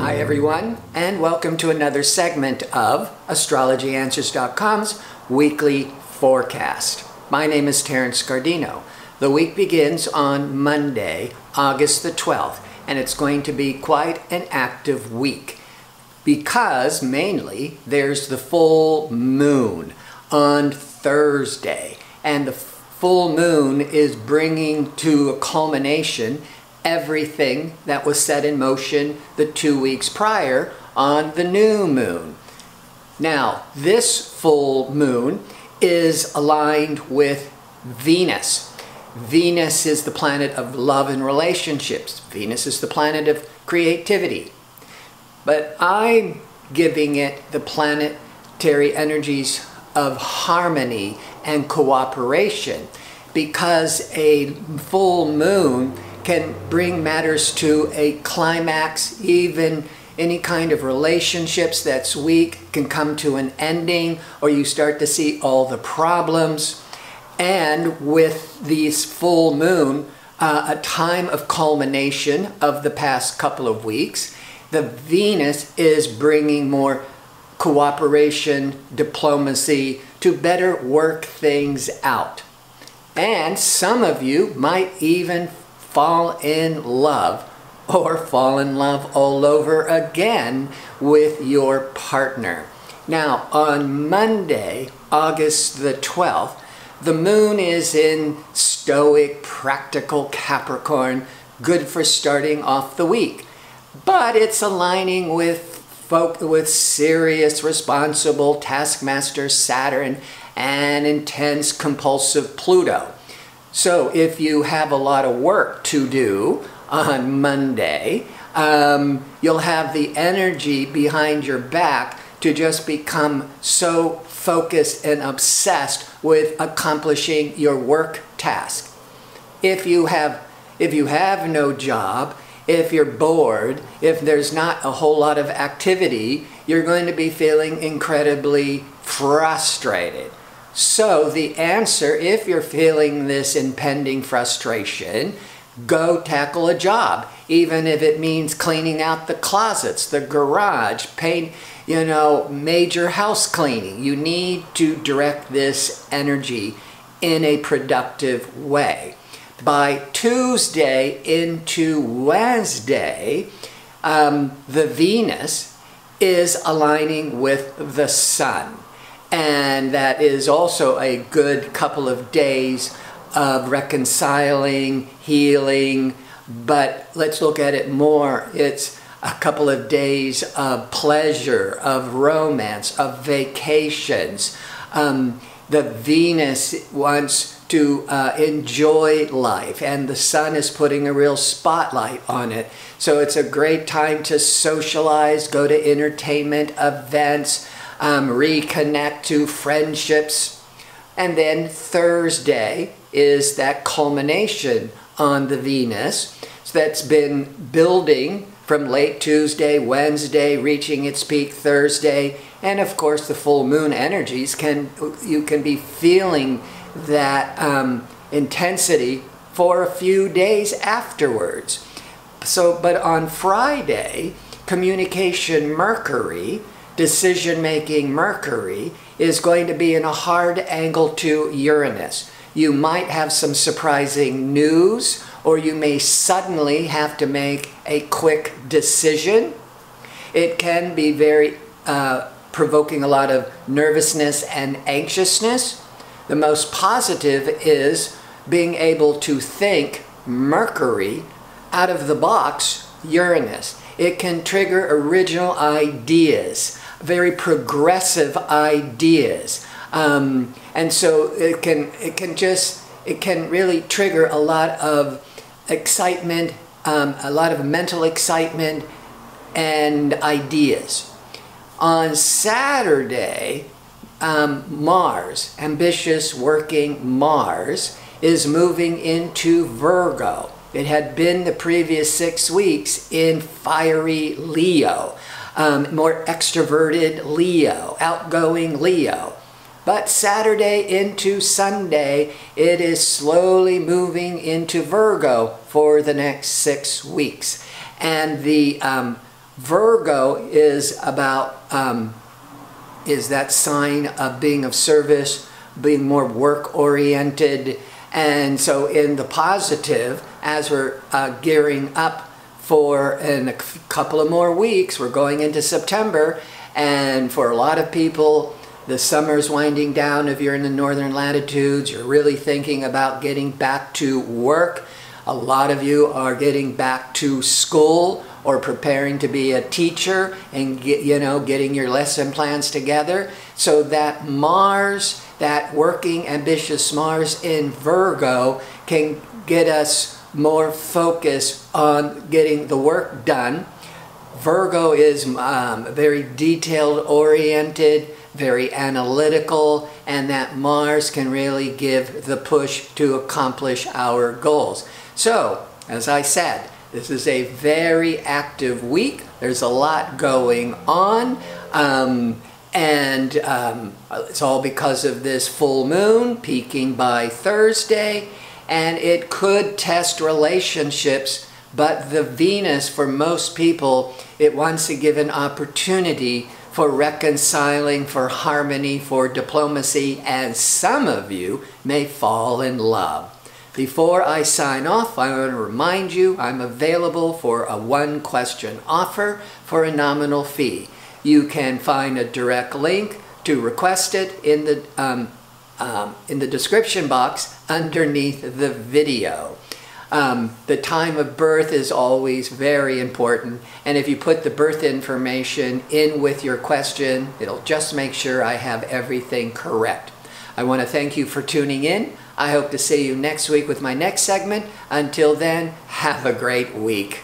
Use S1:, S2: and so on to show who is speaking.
S1: Hi everyone, and welcome to another segment of AstrologyAnswers.com's weekly forecast. My name is Terence Scardino. The week begins on Monday, August the 12th, and it's going to be quite an active week because mainly there's the full moon on Thursday, and the full moon is bringing to a culmination everything that was set in motion the 2 weeks prior on the new moon. Now, this full moon is aligned with Venus. Venus is the planet of love and relationships. Venus is the planet of creativity. But I'm giving it the planetary energies of harmony and cooperation because a full moon can bring matters to a climax. Even any kind of relationships that's weak can come to an ending, or you start to see all the problems. And with this full moon, a time of culmination of the past couple of weeks, the Venus is bringing more cooperation, diplomacy to better work things out. And some of you might even fall in love or fall in love all over again with your partner. Now, on Monday, August the 12th, the moon is in stoic, practical Capricorn, good for starting off the week. But it's aligning with serious, responsible taskmaster Saturn and intense, compulsive Pluto. So if you have a lot of work to do on Monday, you'll have the energy behind your back to just become so focused and obsessed with accomplishing your work task. If you have no job, if you're bored, if there's not a whole lot of activity, you're going to be feeling incredibly frustrated. So the answer, if you're feeling this impending frustration, go tackle a job, even if it means cleaning out the closets, the garage, paint, major house cleaning. You need to direct this energy in a productive way. By Tuesday into Wednesday, the Venus is aligning with the Sun. And that is also a good couple of days of reconciling, healing, but let's look at it more. It's a couple of days of pleasure, of romance, of vacations. The Venus wants to enjoy life, and the Sun is putting a real spotlight on it. So it's a great time to socialize, go to entertainment events, reconnect to friendships. And then Thursday is that culmination on the Venus. So that's been building from late Tuesday, Wednesday, reaching its peak Thursday. And of course the full moon energies, you can be feeling that intensity for a few days afterwards. But on Friday, communication Mercury, decision-making Mercury, is going to be in a hard angle to Uranus. You might have some surprising news, or you may suddenly have to make a quick decision. It can be very provoking a lot of nervousness and anxiousness. The most positive is being able to think Mercury out of the box, Uranus. It can trigger original ideas, very progressive ideas, and so it can really trigger a lot of excitement, a lot of mental excitement and ideas. On Saturday, Mars, ambitious working Mars, is moving into Virgo. It had been the previous 6 weeks in fiery Leo, more extroverted Leo, outgoing Leo. But Saturday into Sunday, it is slowly moving into Virgo for the next 6 weeks. And the Virgo is about, is that sign of being of service, being more work-oriented. And so in the positive, as we're gearing up for in a couple of more weeks, we're going into September, and for a lot of people, the summer's winding down. If you're in the northern latitudes, you're really thinking about getting back to work. A lot of you are getting back to school or preparing to be a teacher and getting your lesson plans together. So that Mars, that working ambitious Mars in Virgo, can get us more focused on getting the work done. Virgo is very detailed oriented, very analytical, and that Mars can really give the push to accomplish our goals. So, as I said, this is a very active week. There's a lot going on, and it's all because of this full moon peaking by Thursday, and it could test relationships, but the Venus, for most people, it wants to give an opportunity for reconciling, for harmony, for diplomacy, and some of you may fall in love. Before I sign off, I want to remind you I'm available for a one-question offer for a nominal fee. You can find a direct link to request it in the description box underneath the video. The time of birth is always very important, and if you put the birth information in with your question, it'll just make sure I have everything correct. I want to thank you for tuning in. I hope to see you next week with my next segment. Until then, have a great week.